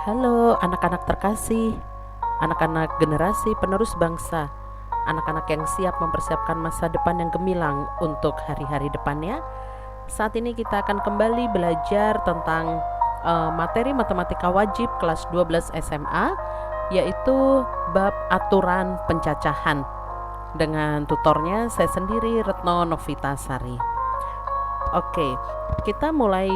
Halo anak-anak terkasih, anak-anak generasi penerus bangsa, anak-anak yang siap mempersiapkan masa depan yang gemilang untuk hari-hari depannya. Saat ini kita akan kembali belajar tentang materi matematika wajib kelas 12 SMA, yaitu bab aturan pencacahan. Dengan tutornya saya sendiri, Retno Novitasari. Oke, kita mulai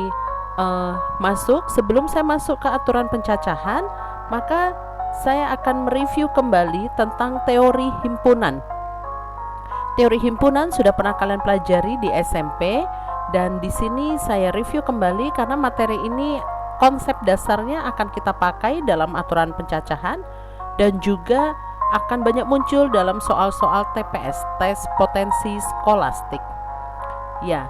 masuk. Sebelum saya masuk ke aturan pencacahan, maka saya akan mereview kembali tentang teori himpunan. Teori himpunan sudah pernah kalian pelajari di SMP, dan di sini saya review kembali karena materi ini konsep dasarnya akan kita pakai dalam aturan pencacahan dan juga akan banyak muncul dalam soal-soal TPS, tes potensi skolastik. Ya,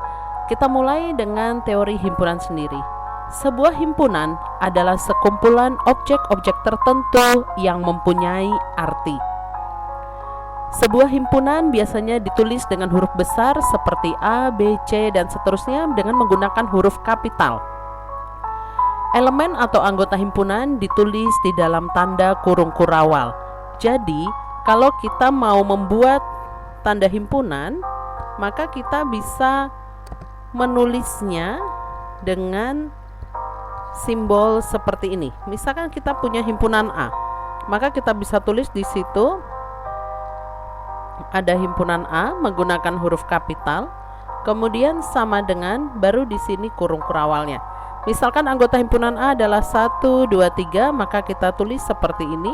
kita mulai dengan teori himpunan sendiri. Sebuah himpunan adalah sekumpulan objek-objek tertentu yang mempunyai arti. Sebuah himpunan biasanya ditulis dengan huruf besar seperti A, B, C, dan seterusnya dengan menggunakan huruf kapital. Elemen atau anggota himpunan ditulis di dalam tanda kurung kurawal. Jadi, kalau kita mau membuat tanda himpunan, maka kita bisa menulisnya dengan simbol seperti ini. Misalkan kita punya himpunan A, maka kita bisa tulis di situ ada himpunan A menggunakan huruf kapital, kemudian sama dengan baru di sini kurung kurawalnya. Misalkan anggota himpunan A adalah 1, 2, 3, maka kita tulis seperti ini,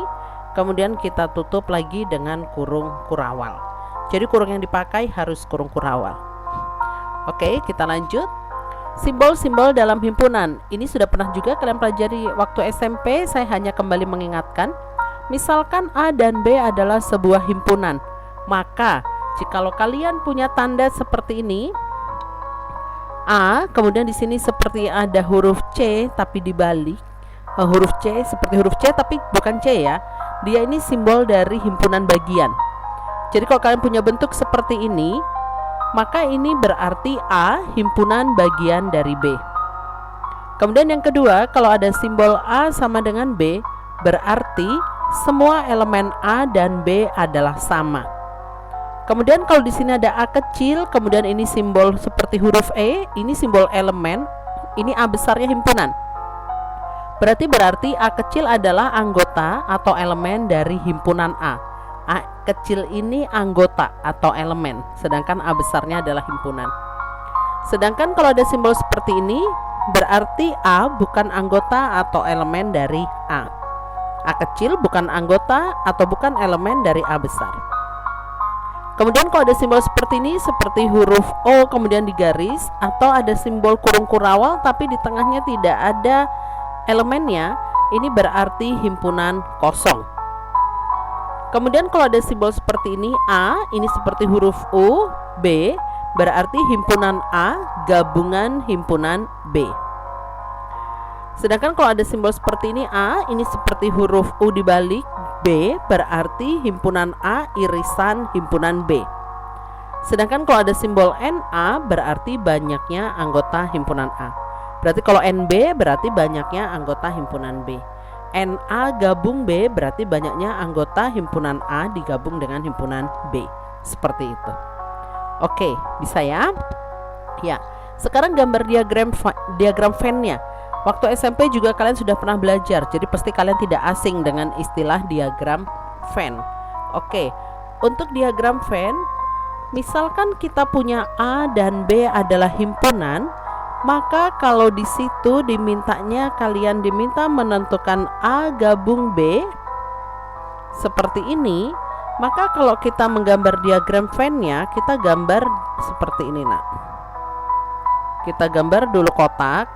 kemudian kita tutup lagi dengan kurung kurawal. Jadi kurung yang dipakai harus kurung kurawal. Oke, kita lanjut. Simbol-simbol dalam himpunan. Ini sudah pernah juga kalian pelajari waktu SMP, saya hanya kembali mengingatkan. Misalkan A dan B adalah sebuah himpunan, maka jikalau kalian punya tanda seperti ini, A, kemudian di sini seperti ada huruf C tapi dibalik. Huruf C seperti huruf C tapi bukan C ya. Dia ini simbol dari himpunan bagian. Jadi kalau kalian punya bentuk seperti ini, maka ini berarti A himpunan bagian dari B. Kemudian yang kedua, kalau ada simbol A sama dengan B, berarti semua elemen A dan B adalah sama. Kemudian kalau di sini ada A kecil, kemudian ini simbol seperti huruf E, ini simbol elemen, ini A besarnya himpunan. Berarti A kecil adalah anggota atau elemen dari himpunan A. A kecil ini anggota atau elemen, sedangkan A besarnya adalah himpunan. Sedangkan kalau ada simbol seperti ini, berarti A bukan anggota atau elemen dari A. A kecil bukan anggota atau bukan elemen dari A besar. Kemudian kalau ada simbol seperti ini, seperti huruf O kemudian digaris, atau ada simbol kurung kurawal tapi di tengahnya tidak ada elemennya, ini berarti himpunan kosong. Kemudian kalau ada simbol seperti ini, A, ini seperti huruf U, B, berarti himpunan A gabungan himpunan B. Sedangkan kalau ada simbol seperti ini, A, ini seperti huruf U dibalik, B, berarti himpunan A irisan himpunan B. Sedangkan kalau ada simbol NA, berarti banyaknya anggota himpunan A. Berarti kalau NB, berarti banyaknya anggota himpunan B. NA gabung B, berarti banyaknya anggota himpunan A digabung dengan himpunan B. Seperti itu. Oke, bisa ya? Ya, sekarang gambar diagram Venn-nya. Waktu SMP juga kalian sudah pernah belajar, jadi pasti kalian tidak asing dengan istilah diagram Venn. Oke, untuk diagram Venn, misalkan kita punya A dan B adalah himpunan, maka kalau di situ kalian diminta menentukan A gabung B seperti ini, maka kalau kita menggambar diagram Venn-nya, kita gambar seperti ini, nak. Kita gambar dulu kotak.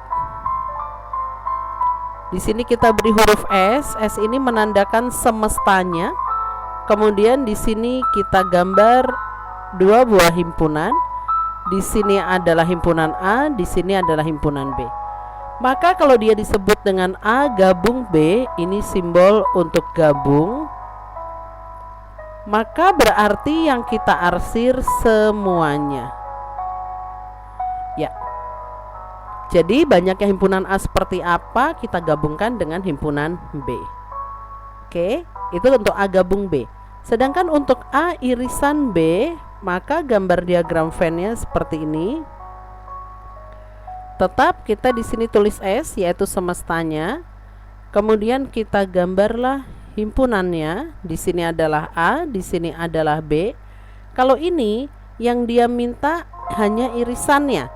Di sini kita beri huruf S. S ini menandakan semestanya. Kemudian di sini kita gambar dua buah himpunan. Di sini adalah himpunan A, di sini adalah himpunan B. Maka kalau dia disebut dengan A gabung B, ini simbol untuk gabung. Maka berarti yang kita arsir semuanya. Ya. Jadi banyaknya himpunan A seperti apa, kita gabungkan dengan himpunan B. Oke, itu untuk A gabung B. Sedangkan untuk A irisan B, maka gambar diagram Venn-nya seperti ini. Tetap kita di sini tulis S, yaitu semestanya. Kemudian kita gambarlah himpunannya. Di sini adalah A, di sini adalah B. Kalau ini yang dia minta hanya irisannya.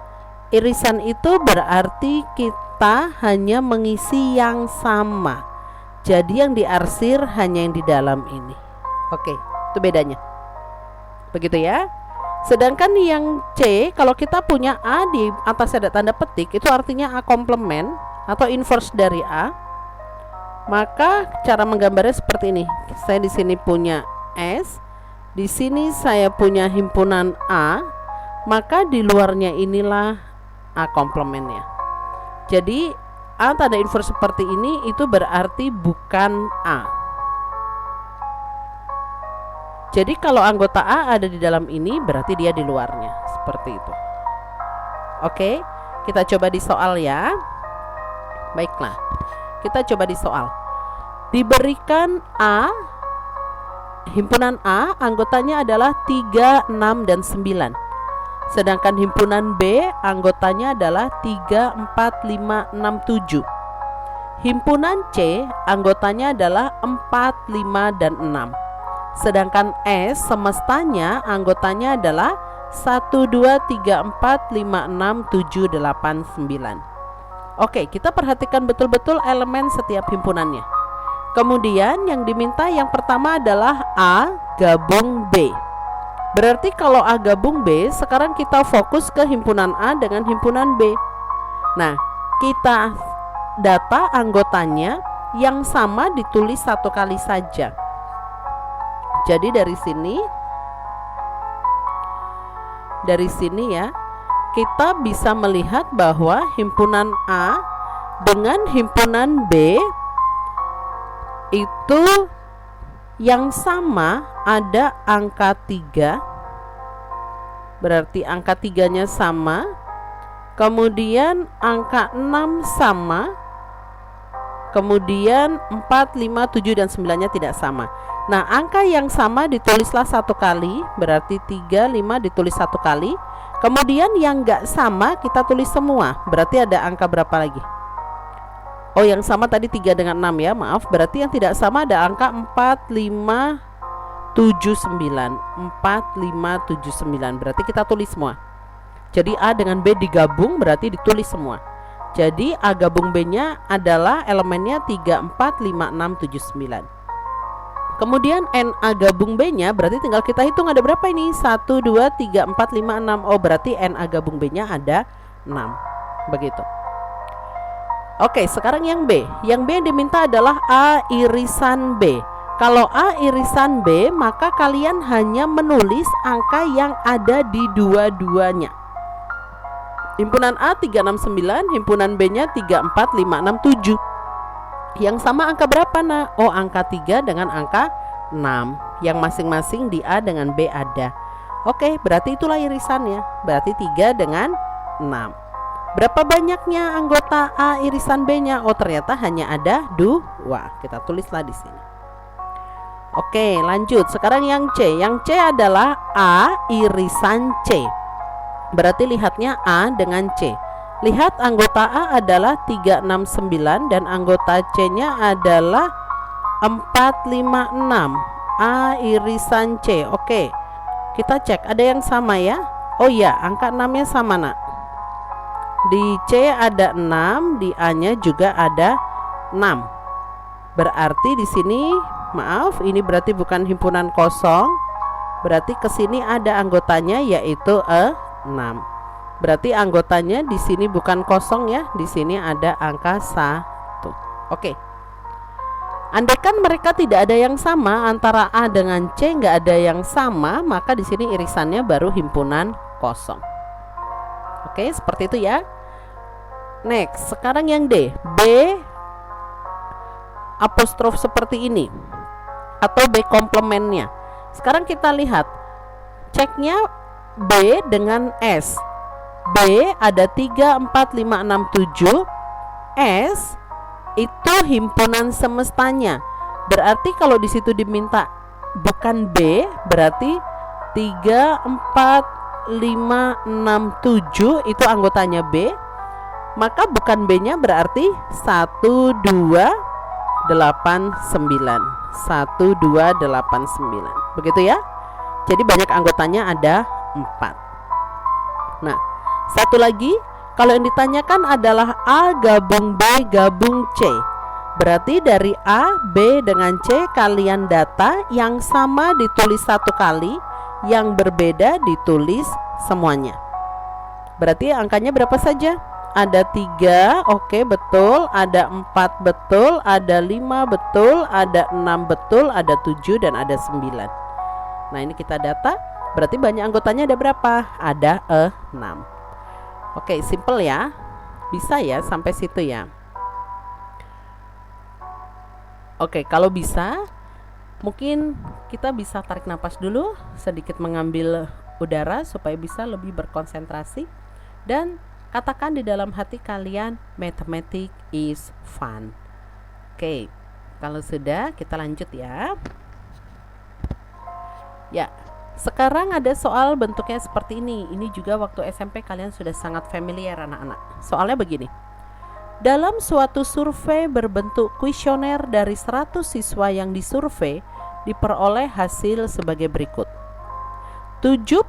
Irisan itu berarti kita hanya mengisi yang sama. Jadi yang diarsir hanya yang di dalam ini. Oke, itu bedanya. Begitu ya. Sedangkan yang C, kalau kita punya A di atas ada tanda petik, itu artinya A komplement atau inverse dari A. Maka cara menggambarnya seperti ini. Saya di sini punya S, di sini saya punya himpunan A, maka di luarnya inilah A komplementnya. Jadi A tanda inverse seperti ini itu berarti bukan A. Jadi kalau anggota A ada di dalam ini berarti dia di luarnya, seperti itu. Oke, kita coba di soal ya. Baiklah, kita coba di soal. Diberikan A, himpunan A anggotanya adalah 3, 6, dan 9. Sedangkan himpunan B anggotanya adalah 3, 4, 5, 6, 7. Himpunan C anggotanya adalah 4, 5, dan 6. Sedangkan S semestanya anggotanya adalah 1, 2, 3, 4, 5, 6, 7, 8, 9. Oke, kita perhatikan betul-betul elemen setiap himpunannya. Kemudian yang diminta yang pertama adalah A gabung B. Berarti kalau A gabung B, sekarang kita fokus ke himpunan A dengan himpunan B. Nah, kita data anggotanya yang sama ditulis satu kali saja. Jadi dari sini ya, kita bisa melihat bahwa himpunan A dengan himpunan B itu yang sama ada angka 3, berarti angka 3-nya sama. Kemudian angka 6 sama. Kemudian 4, 5, 7, dan 9-nya tidak sama. Nah, angka yang sama ditulislah satu kali, berarti 3, 5 ditulis satu kali. Kemudian yang enggak sama kita tulis semua, berarti ada angka berapa lagi? Oh, yang sama tadi 3 dengan 6 ya, maaf. Berarti yang tidak sama ada angka 4, 5, 7, 9. 4, 5, 7, 9. Berarti kita tulis semua. Jadi A dengan B digabung berarti ditulis semua. Jadi A gabung B-nya adalah elemennya 3, 4, 5, 6, 7, 9. Kemudian NA gabung B-nya berarti tinggal kita hitung ada berapa ini? 1, 2, 3, 4, 5, 6. Oh, berarti NA gabung B-nya ada 6. Begitu. Oke, sekarang yang B. Yang B yang diminta adalah A irisan B. Kalau A irisan B, maka kalian hanya menulis angka yang ada di dua-duanya. Himpunan A 369, himpunan B-nya 3, 4, 5, 6, 7. Yang sama angka berapa, nak? Oh, angka 3 dengan angka 6. Yang masing-masing di A dengan B ada. Oke, berarti itulah irisannya. Berarti 3 dengan 6. Berapa banyaknya anggota A irisan B-nya? Oh, ternyata hanya ada 2. Kita tulislah di sini. Oke, lanjut. Sekarang yang C. Yang C adalah A irisan C. Berarti lihatnya A dengan C. Lihat anggota A adalah 369 dan anggota C-nya adalah 456. A irisan C. Oke, kita cek ada yang sama ya. Oh iya, angka 6-nya sama, nak. Di C ada 6, di A-nya juga ada 6. Berarti di sini, maaf, ini berarti bukan himpunan kosong. Berarti ke sini ada anggotanya yaitu 6. Berarti anggotanya di sini bukan kosong ya, di sini ada angka 1. Oke. Andaikan mereka tidak ada yang sama antara A dengan C, nggak ada yang sama, maka di sini irisannya baru himpunan kosong. Oke, seperti itu ya. Next, sekarang yang D. B apostrof seperti ini atau B komplementnya. Sekarang kita lihat ceknya B dengan S. B ada 3, 4, 5, 6, 7. S itu himpunan semestanya. Berarti kalau di situ diminta bukan B, berarti 3, 4, 5, 6, 7 itu anggotanya B. Maka bukan B-nya berarti 1, 2, 8, 9. 1, 2, 8, 9. Begitu ya. Jadi banyak anggotanya ada 4. Nah, satu lagi, kalau yang ditanyakan adalah A gabung B gabung C. Berarti dari A, B dengan C kalian data, yang sama ditulis satu kali, yang berbeda ditulis semuanya. Berarti angkanya berapa saja? Ada 3, oke betul, ada 4 betul, ada 5 betul, ada 6 betul, ada 7 dan ada 9. Nah, ini kita data, berarti banyak anggotanya ada berapa? Ada 6. Oke, simple ya. Bisa ya sampai situ ya. Oke, kalau bisa mungkin kita bisa tarik napas dulu, sedikit mengambil udara supaya bisa lebih berkonsentrasi, dan katakan di dalam hati kalian, mathematics is fun. Oke, kalau sudah kita lanjut ya. Ya, sekarang ada soal bentuknya seperti ini. Ini juga waktu SMP kalian sudah sangat familiar anak-anak. Soalnya begini. Dalam suatu survei berbentuk kuesioner dari 100 siswa yang disurvei, diperoleh hasil sebagai berikut. 75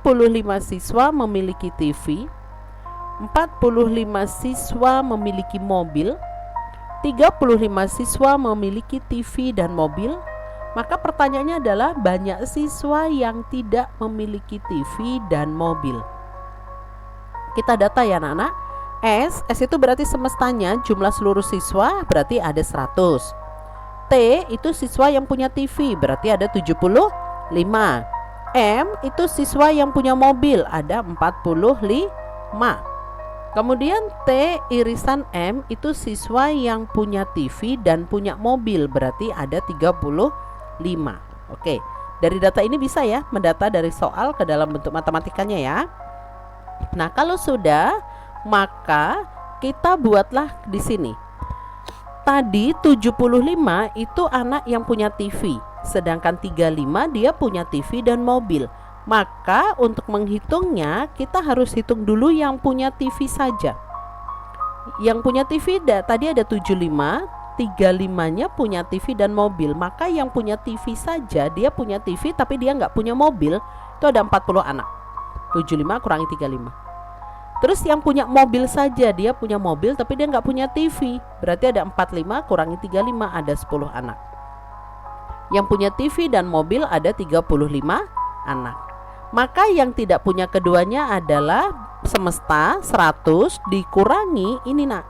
siswa memiliki TV, 45 siswa memiliki mobil, 35 siswa memiliki TV dan mobil. Maka pertanyaannya adalah banyak siswa yang tidak memiliki TV dan mobil. Kita data ya anak-anak. S itu berarti semestanya, jumlah seluruh siswa berarti ada 100. T itu siswa yang punya TV, berarti ada 75. M itu siswa yang punya mobil, ada 45. Kemudian T irisan M itu siswa yang punya TV dan punya mobil, berarti ada 35. Oke, dari data ini bisa ya mendata dari soal ke dalam bentuk matematikanya ya. Nah, kalau sudah, maka kita buatlah di sini. Tadi 75 itu anak yang punya TV, sedangkan 35 dia punya TV dan mobil. Maka untuk menghitungnya kita harus hitung dulu yang punya TV saja. Yang punya TV tadi ada 75, 35-nya punya TV dan mobil. Maka yang punya TV saja, dia punya TV tapi dia nggak punya mobil, itu ada 40 anak. 75 kurangi 35. Terus yang punya mobil saja, dia punya mobil tapi dia nggak punya TV, berarti ada 45 kurangi 35, ada 10 anak. Yang punya TV dan mobil ada 35 anak. Maka yang tidak punya keduanya adalah semesta 100 dikurangi ini nak,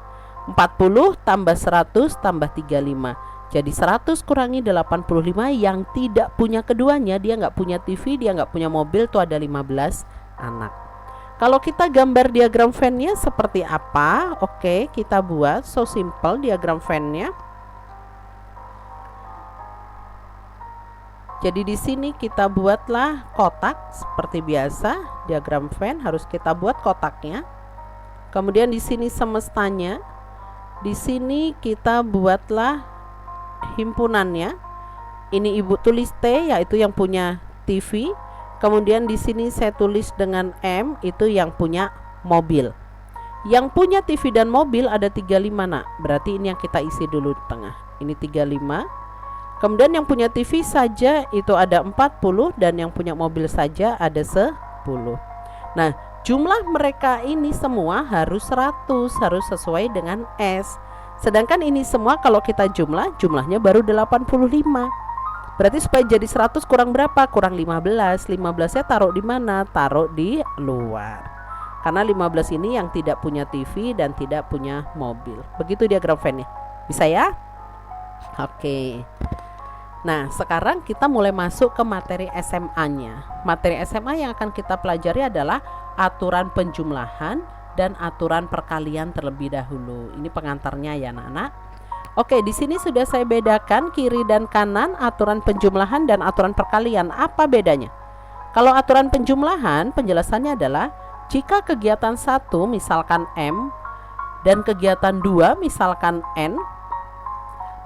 40 tambah 100 tambah 35. Jadi 100 kurangi 85, yang tidak punya keduanya, dia nggak punya TV, dia nggak punya mobil, tuh ada 15 anak. Kalau kita gambar diagram Venn-nya seperti apa? Oke, kita buat so simple diagram Venn-nya. Jadi di sini kita buatlah kotak seperti biasa, diagram Venn harus kita buat kotaknya. Kemudian di sini semestanya. Di sini kita buatlah himpunannya. Ini Ibu tulis T, yaitu yang punya TV. Kemudian di sini saya tulis dengan M, itu yang punya mobil. Yang punya TV dan mobil ada 35 nak. Berarti ini yang kita isi dulu di tengah. Ini 35. Kemudian yang punya TV saja itu ada 40 dan yang punya mobil saja ada 10. Nah, jumlah mereka ini semua harus 100, harus sesuai dengan S. Sedangkan ini semua kalau kita jumlahnya baru 85. Berarti supaya jadi 100 kurang berapa? Kurang 15. 15-nya taruh di mana? Taruh di luar. Karena 15 ini yang tidak punya TV dan tidak punya mobil. Begitu diagram Venn-nya. Bisa ya? Oke. Nah, sekarang kita mulai masuk ke materi SMA-nya. Materi SMA yang akan kita pelajari adalah aturan penjumlahan dan aturan perkalian terlebih dahulu. Ini pengantarnya ya anak-anak. Oke, di sini sudah saya bedakan kiri dan kanan aturan penjumlahan dan aturan perkalian. Apa bedanya? Kalau aturan penjumlahan, penjelasannya adalah Jika kegiatan 1 misalkan M dan kegiatan 2 misalkan N,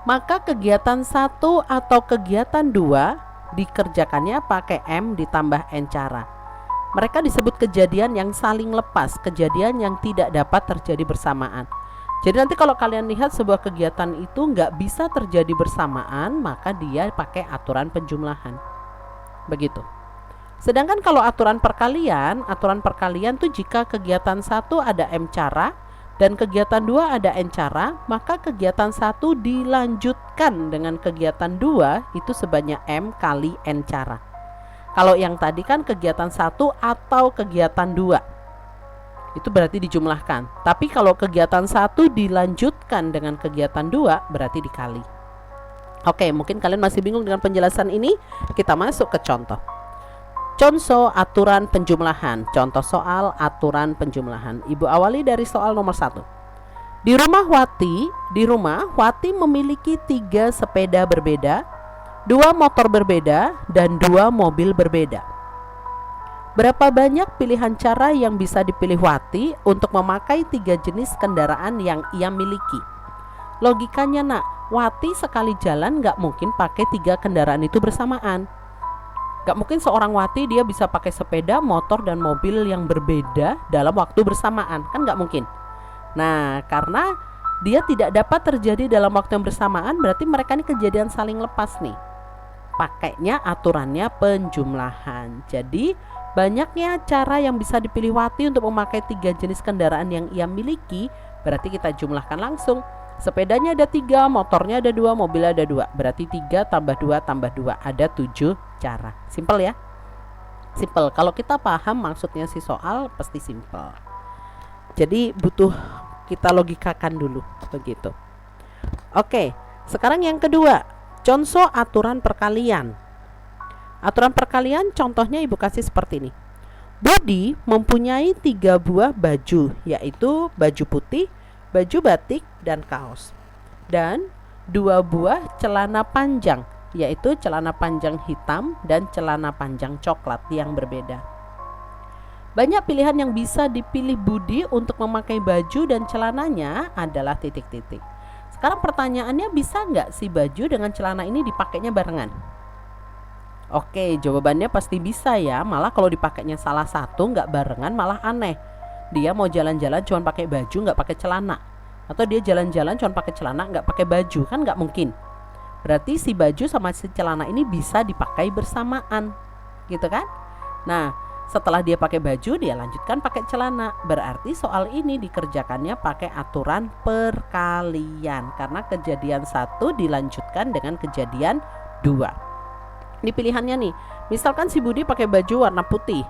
maka kegiatan 1 atau kegiatan 2 dikerjakannya pakai M ditambah N cara. Mereka disebut kejadian yang saling lepas, kejadian yang tidak dapat terjadi bersamaan. Jadi nanti kalau kalian lihat sebuah kegiatan itu nggak bisa terjadi bersamaan, maka dia pakai aturan penjumlahan. Begitu. Sedangkan kalau aturan perkalian tuh jika kegiatan 1 ada M cara dan kegiatan 2 ada N cara, maka kegiatan 1 dilanjutkan dengan kegiatan 2 itu sebanyak M kali N cara. Kalau yang tadi kan kegiatan 1 atau kegiatan 2, itu berarti dijumlahkan. Tapi kalau kegiatan 1 dilanjutkan dengan kegiatan 2 berarti dikali. Oke, mungkin kalian masih bingung dengan penjelasan ini. Kita masuk ke contoh. Contoh aturan penjumlahan. Contoh soal aturan penjumlahan. Ibu awali dari soal nomor 1. Di rumah Wati memiliki 3 sepeda berbeda, 2 motor berbeda, dan 2 mobil berbeda. Berapa banyak pilihan cara yang bisa dipilih Wati untuk memakai 3 jenis kendaraan yang ia miliki? Logikanya nak, Wati sekali jalan gak mungkin pakai 3 kendaraan itu bersamaan. Gak mungkin seorang Wati dia bisa pakai sepeda, motor, dan mobil yang berbeda dalam waktu bersamaan. Kan gak mungkin. Nah, karena dia tidak dapat terjadi dalam waktu yang bersamaan, berarti mereka ini kejadian saling lepas nih. Pakainya aturannya penjumlahan. Jadi banyaknya cara yang bisa dipilih Wati untuk memakai 3 jenis kendaraan yang ia miliki, berarti kita jumlahkan langsung. Sepedanya ada 3, motornya ada 2, mobilnya ada 2. Berarti 3 tambah 2 tambah 2, ada 7 cara. Simple ya? Simple. Kalau kita paham maksudnya si soal, pasti simple. Jadi butuh kita logikakan dulu, begitu. Oke, sekarang yang kedua, contoh aturan perkalian. Aturan perkalian contohnya ibu kasih seperti ini. Budi mempunyai 3 buah baju, yaitu baju putih, baju batik, dan kaos. Dan 2 buah celana panjang, yaitu celana panjang hitam dan celana panjang coklat yang berbeda. Banyak pilihan yang bisa dipilih Budi untuk memakai baju dan celananya adalah titik-titik. Sekarang pertanyaannya, bisa nggak si baju dengan celana ini dipakainya barengan? Oke, jawabannya pasti bisa ya. Malah kalau dipakainya salah satu nggak barengan malah aneh. Dia mau jalan-jalan cuma pakai baju nggak pakai celana, atau dia jalan-jalan cuma pakai celana nggak pakai baju, kan nggak mungkin. Berarti si baju sama si celana ini bisa dipakai bersamaan, gitu kan? Nah, setelah dia pakai baju dia lanjutkan pakai celana. Berarti soal ini dikerjakannya pakai aturan perkalian, karena kejadian 1 dilanjutkan dengan kejadian 2. Ini pilihannya nih, misalkan si Budi pakai baju warna putih,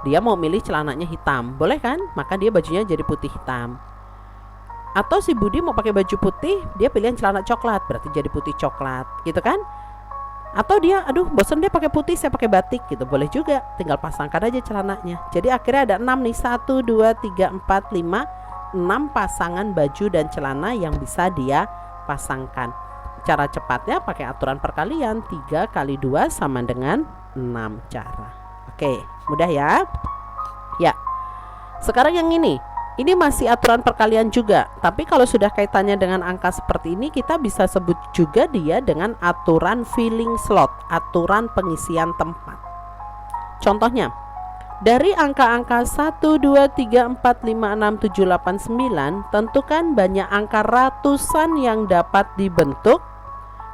dia mau milih celananya hitam, boleh kan? Maka dia bajunya jadi putih hitam. Atau si Budi mau pakai baju putih, dia pilihan celana coklat, berarti jadi putih coklat, gitu kan? Atau dia, bosan dia pakai putih, saya pakai batik, gitu, boleh juga. Tinggal pasangkan aja celananya. Jadi akhirnya ada 6 nih, 1, 2, 3, 4, 5, 6 pasangan baju dan celana yang bisa dia pasangkan. Cara cepatnya pakai aturan perkalian, 3 kali 2 sama dengan 6 cara. Oke, mudah ya? Ya. Sekarang yang ini masih aturan perkalian juga. Tapi kalau sudah kaitannya dengan angka seperti ini, kita bisa sebut juga dia dengan aturan filling slot, aturan pengisian tempat. Contohnya, dari angka-angka 1, 2, 3, 4, 5, 6, 7, 8, 9, tentukan banyak angka ratusan yang dapat dibentuk.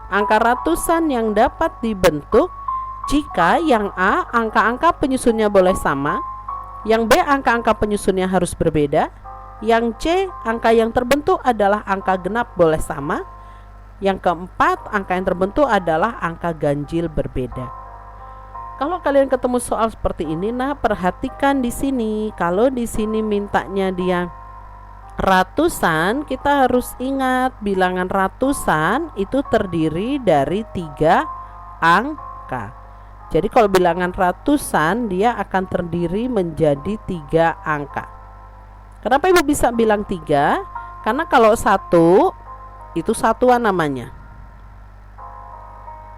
Angka ratusan yang dapat dibentuk jika yang A angka-angka penyusunnya boleh sama, yang B angka-angka penyusunnya harus berbeda, yang C angka yang terbentuk adalah angka genap boleh sama, yang keempat angka yang terbentuk adalah angka ganjil berbeda. Kalau kalian ketemu soal seperti ini, nah perhatikan di sini. Kalau di sini mintanya dia ratusan, kita harus ingat bilangan ratusan itu terdiri dari 3 angka. Jadi kalau bilangan ratusan dia akan terdiri menjadi 3 angka. Kenapa ibu bisa bilang 3? Karena kalau 1 itu satuan namanya.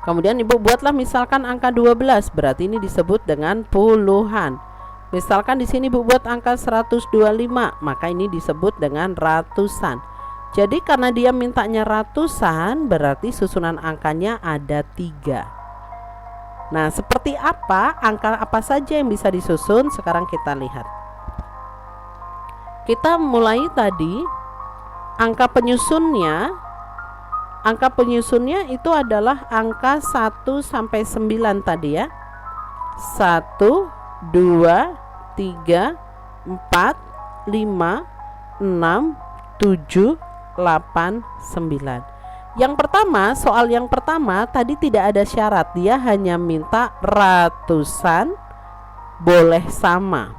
Kemudian ibu buatlah misalkan angka 12, berarti ini disebut dengan puluhan. Misalkan di sini Ibu buat angka 125, maka ini disebut dengan ratusan. Jadi karena dia mintanya ratusan, berarti susunan angkanya ada 3. Nah, seperti apa, angka apa saja yang bisa disusun? Sekarang kita lihat. Kita mulai tadi, angka penyusunnya itu adalah angka 1 sampai 9 tadi ya. 1, 2, 3, 4, 5, 6, 7, 8, 9. Yang pertama, soal yang pertama tadi tidak ada syarat, dia hanya minta ratusan boleh sama.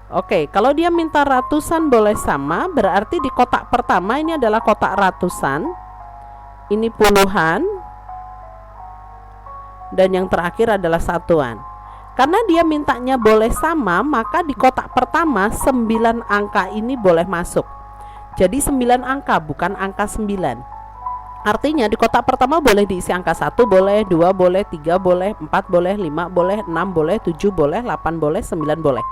Oke, kalau dia minta ratusan boleh sama, berarti di kotak pertama ini adalah kotak ratusan, ini puluhan, dan yang terakhir adalah satuan. Karena dia mintanya boleh sama, maka di kotak pertama 9 angka ini boleh masuk. Jadi 9 angka, bukan angka 9. Artinya di kotak pertama boleh diisi angka 1 boleh, 2 boleh, 3 boleh, 4 boleh, 5 boleh, 6 boleh, 7 boleh, 8 boleh, 9 boleh.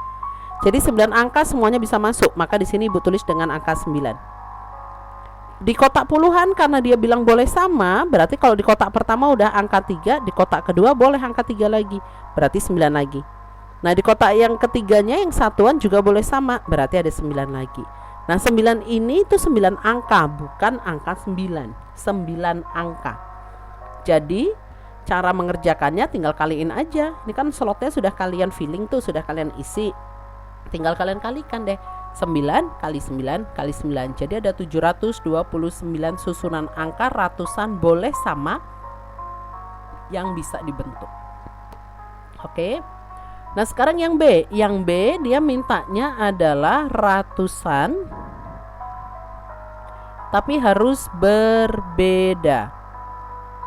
Jadi 9 angka semuanya bisa masuk, maka di sini Ibu tulis dengan angka 9. Di kotak puluhan karena dia bilang boleh sama, berarti kalau di kotak pertama udah angka 3, di kotak kedua boleh angka 3 lagi, berarti 9 lagi. Nah, di kotak yang ketiganya yang satuan juga boleh sama, berarti ada 9 lagi. Nah, 9 ini itu 9 angka, bukan angka 9, 9 angka. Jadi cara mengerjakannya tinggal kaliin aja. Ini kan slotnya sudah kalian filling tuh, sudah kalian isi. Tinggal kalian kalikan deh, 9 kali 9 kali 9. Jadi ada 729 susunan angka ratusan boleh sama yang bisa dibentuk. Oke. Nah, sekarang yang B. Yang B dia mintanya adalah ratusan tapi harus berbeda.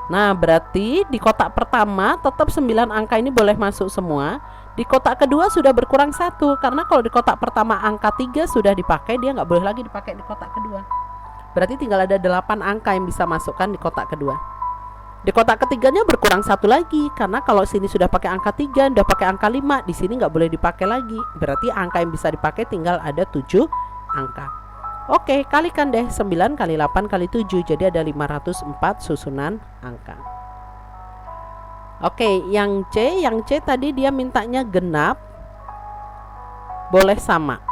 Nah, berarti di kotak pertama tetap 9 angka ini boleh masuk semua. Di kotak kedua sudah berkurang 1, karena kalau di kotak pertama angka 3 sudah dipakai, dia nggak boleh lagi dipakai di kotak kedua. Berarti tinggal ada 8 angka yang bisa masukkan di kotak kedua. Di kotak ketiganya berkurang 1 lagi, karena kalau sini sudah pakai angka 3, sudah pakai angka 5, di sini nggak boleh dipakai lagi. Berarti angka yang bisa dipakai tinggal ada 7 angka. Oke, kalikan deh 9 kali 8 kali 7, jadi ada 504 susunan angka. Oke, yang C tadi dia mintanya genap boleh sama.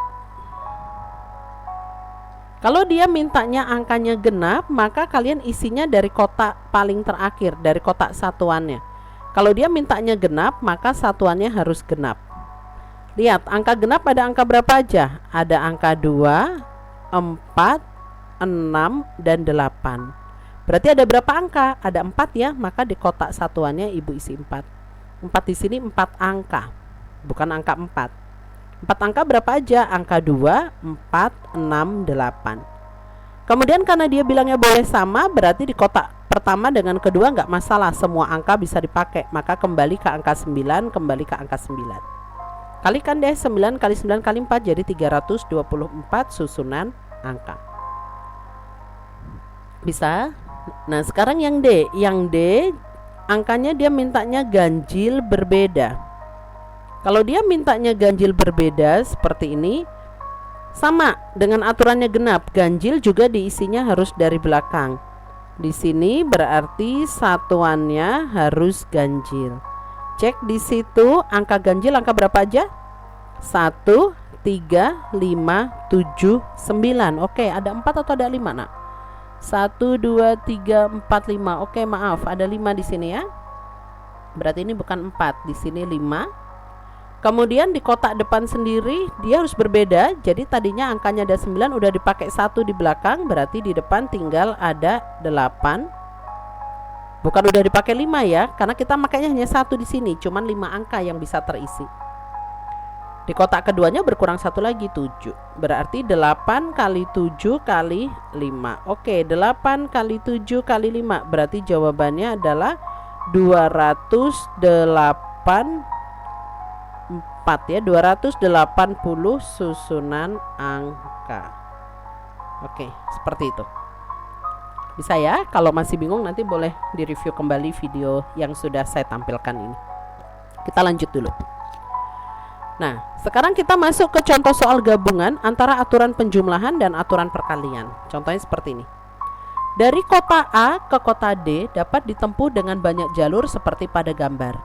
Kalau dia mintanya angkanya genap, maka kalian isinya dari kotak paling terakhir, dari kotak satuannya. Kalau dia mintanya genap, maka satuannya harus genap. Lihat, angka genap ada angka berapa aja? Ada angka 2, 4, 6, dan 8. Berarti ada berapa angka? Ada 4 ya, maka di kotak satuannya Ibu isi 4. 4 di sini 4 angka, bukan angka 4. 4 angka berapa aja? Angka 2, 4, 6, 8. Kemudian karena dia bilangnya boleh sama, berarti di kotak pertama dengan kedua nggak masalah, semua angka bisa dipakai. Maka kembali ke angka 9, kembali ke angka 9. Kalikan deh 9 kali 9 kali 4, jadi 324 susunan angka. Bisa? Nah, sekarang yang D. Yang D angkanya dia mintanya ganjil berbeda. Kalau dia mintanya ganjil berbeda seperti ini, sama dengan aturannya genap, ganjil juga diisinya harus dari belakang. Di sini berarti satuannya harus ganjil. Cek di situ angka ganjil angka berapa aja? 1, 3, 5, 7, 9. Oke, ada 4 atau ada 5, Nak? 1, 2, 3, 4, 5. Oke, maaf, ada 5 di sini ya. Berarti ini bukan 4, di sini 5. Kemudian di kotak depan sendiri dia harus berbeda. Jadi tadinya angkanya ada 9, udah dipakai 1 di belakang, berarti di depan tinggal ada 8. Bukan udah dipakai 5 ya, karena kita makanya hanya 1 di sini, cuman 5 angka yang bisa terisi. Di kotak keduanya berkurang 1 lagi, 7. Berarti 8 kali 7 kali 5. Oke, 8 kali 7 kali 5. Berarti jawabannya adalah 284 ya, 280 susunan angka. Oke, seperti itu. Bisa ya? Kalau masih bingung nanti boleh direview kembali video yang sudah saya tampilkan ini. Kita lanjut dulu. Nah, sekarang kita masuk ke contoh soal gabungan antara aturan penjumlahan dan aturan perkalian. Contohnya seperti ini. Dari kota A ke kota D dapat ditempuh dengan banyak jalur seperti pada gambar.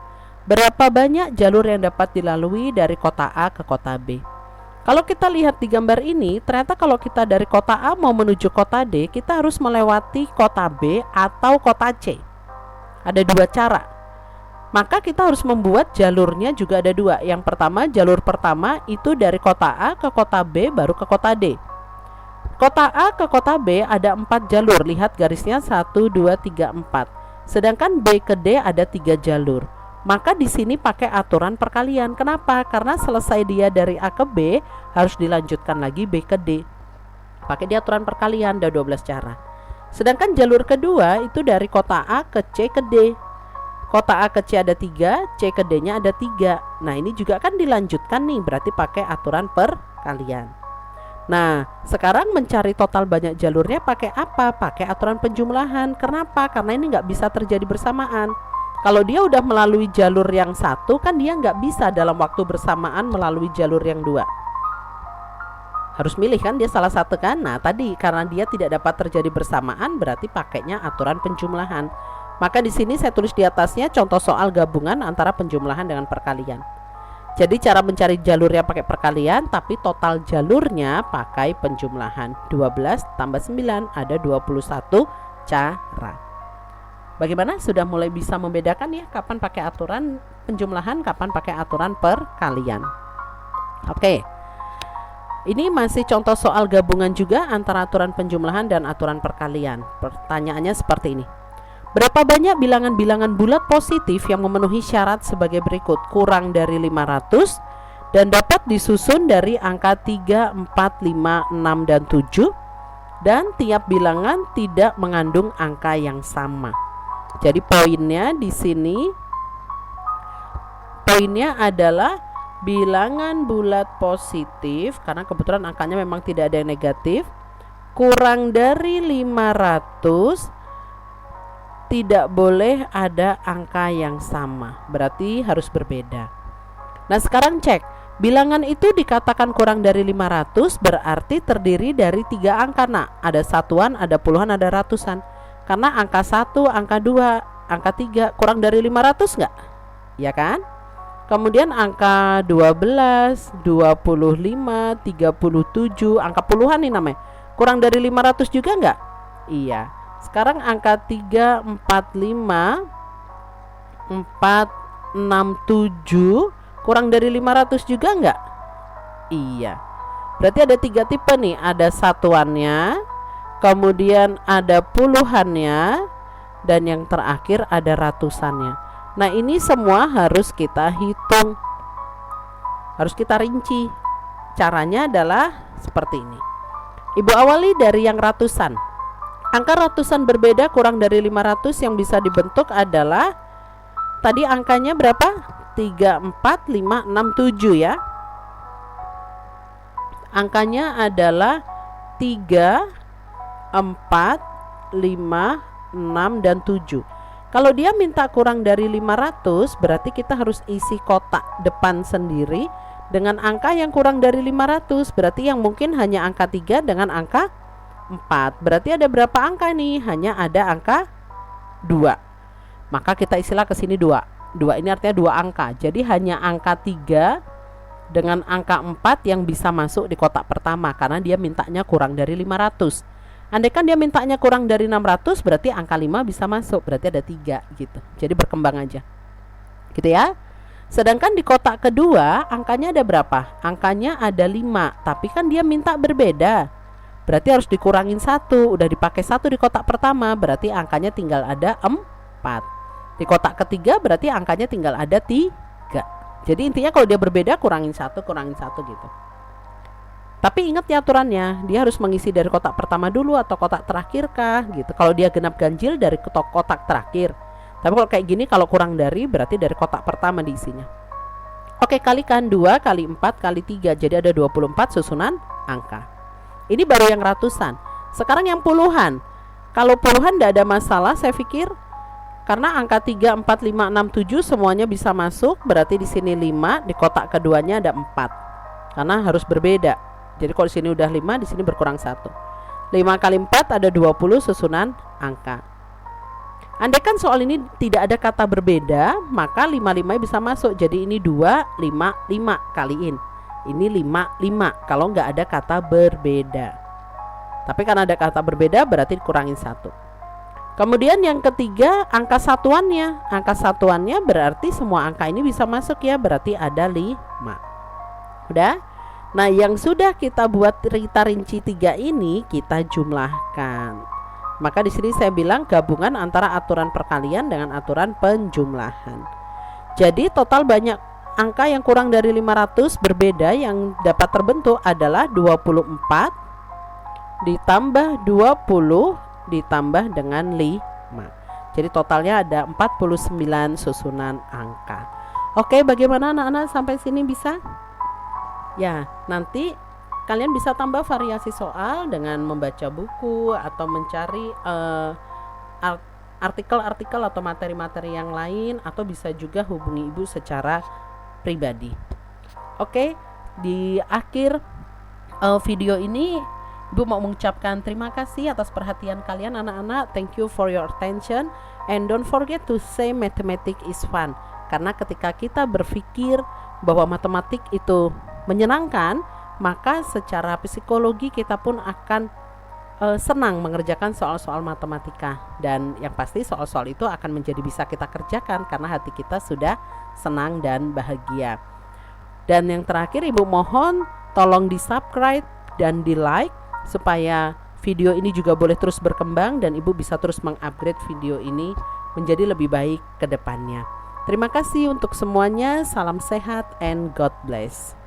Berapa banyak jalur yang dapat dilalui dari kota A ke kota B? Kalau kita lihat di gambar ini, ternyata kalau kita dari kota A mau menuju kota D, kita harus melewati kota B atau kota C. Ada dua cara. Maka kita harus membuat jalurnya juga ada dua. Yang pertama, jalur pertama itu dari kota A ke kota B baru ke kota D. Kota A ke kota B ada 4 jalur. Lihat garisnya 1, 2, 3, 4. Sedangkan B ke D ada 3 jalur. Maka di sini pakai aturan perkalian. Kenapa? Karena selesai dia dari A ke B harus dilanjutkan lagi B ke D. Pakai di aturan perkalian ada 12 cara. Sedangkan jalur kedua itu dari kota A ke C ke D. Kota A ke C ada 3, C ke D nya ada 3. Nah ini juga kan dilanjutkan nih, berarti pakai aturan perkalian. Nah sekarang mencari total banyak jalurnya pakai apa? Pakai aturan penjumlahan. Kenapa? Karena ini nggak bisa terjadi bersamaan. Kalau dia udah melalui jalur yang satu, kan dia nggak bisa dalam waktu bersamaan melalui jalur yang dua. Harus milih kan, dia salah satu kan. Nah tadi karena dia tidak dapat terjadi bersamaan, berarti pakainya aturan penjumlahan. Maka di sini saya tulis di atasnya contoh soal gabungan antara penjumlahan dengan perkalian. Jadi cara mencari jalurnya pakai perkalian, tapi total jalurnya pakai penjumlahan. 12 tambah 9 ada 21 cara. Bagaimana? Sudah mulai bisa membedakan ya kapan pakai aturan penjumlahan, kapan pakai aturan perkalian. Oke. Ini masih contoh soal gabungan juga antara aturan penjumlahan dan aturan perkalian. Pertanyaannya seperti ini. Berapa banyak bilangan-bilangan bulat positif yang memenuhi syarat sebagai berikut? Kurang dari 500 dan dapat disusun dari angka 3, 4, 5, 6, dan 7. Dan tiap bilangan tidak mengandung angka yang sama. Jadi poinnya di sini, poinnya adalah bilangan bulat positif, karena kebetulan angkanya memang tidak ada yang negatif, kurang dari 500, tidak boleh ada angka yang sama, berarti harus berbeda. Nah sekarang cek, bilangan itu dikatakan kurang dari 500 berarti terdiri dari 3 angka. Nah ada satuan, ada puluhan, ada ratusan. Karena angka 1, angka 2, angka 3 kurang dari 500 enggak? Ya kan? Kemudian angka 12, 25, 37, angka puluhan nih namanya. Kurang dari 500 juga enggak? Iya. Sekarang angka 3, 4, 5, 4, 6, 7 kurang dari 500 juga enggak? Iya. Berarti ada 3 tipe nih, ada satuannya, kemudian ada puluhannya, dan yang terakhir ada ratusannya. Nah ini semua harus kita hitung, harus kita rinci. Caranya adalah seperti ini. Ibu awali dari yang ratusan. Angka ratusan berbeda kurang dari 500 yang bisa dibentuk adalah, tadi angkanya berapa? 3, 4, 5, 6, 7 ya. Angkanya adalah 3, 4, 5, 6, dan 7. Kalau dia minta kurang dari 500, berarti kita harus isi kotak depan sendiri dengan angka yang kurang dari 500. Berarti yang mungkin hanya angka 3 dengan angka 4. Berarti ada berapa angka nih? Hanya ada angka 2. Maka kita istilah ke sini 2. 2 ini artinya 2 angka. Jadi hanya angka 3 dengan angka 4 yang bisa masuk di kotak pertama, karena dia mintanya kurang dari 500. Andaikan dia mintanya kurang dari 600, berarti angka 5 bisa masuk, berarti ada 3 gitu. Jadi berkembang aja, gitu ya. Sedangkan di kotak kedua angkanya ada berapa? Angkanya ada 5, tapi kan dia minta berbeda, berarti harus dikurangin 1. Udah dipakai 1 di kotak pertama, berarti angkanya tinggal ada 4. Di kotak ketiga berarti angkanya tinggal ada 3. Jadi intinya kalau dia berbeda kurangin 1 gitu. Tapi ingat ya aturannya, dia harus mengisi dari kotak pertama dulu atau kotak terakhir kah gitu. Kalau dia genap ganjil dari kotak terakhir. Tapi kalau kayak gini, kalau kurang dari berarti dari kotak pertama diisinya. Oke, kalikan 2 kali 4 kali 3, jadi ada 24 susunan angka. Ini baru yang ratusan. Sekarang yang puluhan. Kalau puluhan tidak ada masalah saya pikir, Karena angka 3, 4, 5, 6, 7 semuanya bisa masuk, berarti di sini 5, di kotak keduanya ada 4. Karena harus berbeda. Jadi kalau di sini udah 5, di sini berkurang 1. 5 kali 4 ada 20 susunan angka. Andaikan soal ini tidak ada kata berbeda, maka 5 bisa masuk. Jadi ini 2, 5, 5 kaliin. Ini 5, 5 kalau nggak ada kata berbeda. Tapi karena ada kata berbeda berarti dikurangin 1. Kemudian yang ketiga, angka satuannya. Angka satuannya berarti semua angka ini bisa masuk ya, berarti ada 5. Udah? Nah, yang sudah kita buat kita rinci 3 ini kita jumlahkan. Maka di sini saya bilang gabungan antara aturan perkalian dengan aturan penjumlahan. Jadi total banyak angka yang kurang dari 500 berbeda yang dapat terbentuk adalah 24 ditambah 20 ditambah dengan 5. Jadi totalnya ada 49 susunan angka. Oke, bagaimana anak-anak sampai sini bisa? Ya, nanti kalian bisa tambah variasi soal dengan membaca buku atau mencari artikel-artikel atau materi-materi yang lain, atau bisa juga hubungi ibu secara pribadi. Oke, di akhir video ini Ibu mau mengucapkan terima kasih atas perhatian kalian anak-anak. Thank you for your attention and don't forget to say mathematics is fun. Karena ketika kita berpikir bahwa matematik itu menyenangkan, maka secara psikologi kita pun akan senang mengerjakan soal-soal matematika. Dan yang pasti soal-soal itu akan menjadi bisa kita kerjakan karena hati kita sudah senang dan bahagia. Dan yang terakhir Ibu mohon tolong di subscribe dan di like supaya video ini juga boleh terus berkembang dan Ibu bisa terus mengupgrade video ini menjadi lebih baik ke depannya. Terima kasih untuk semuanya, salam sehat and God bless.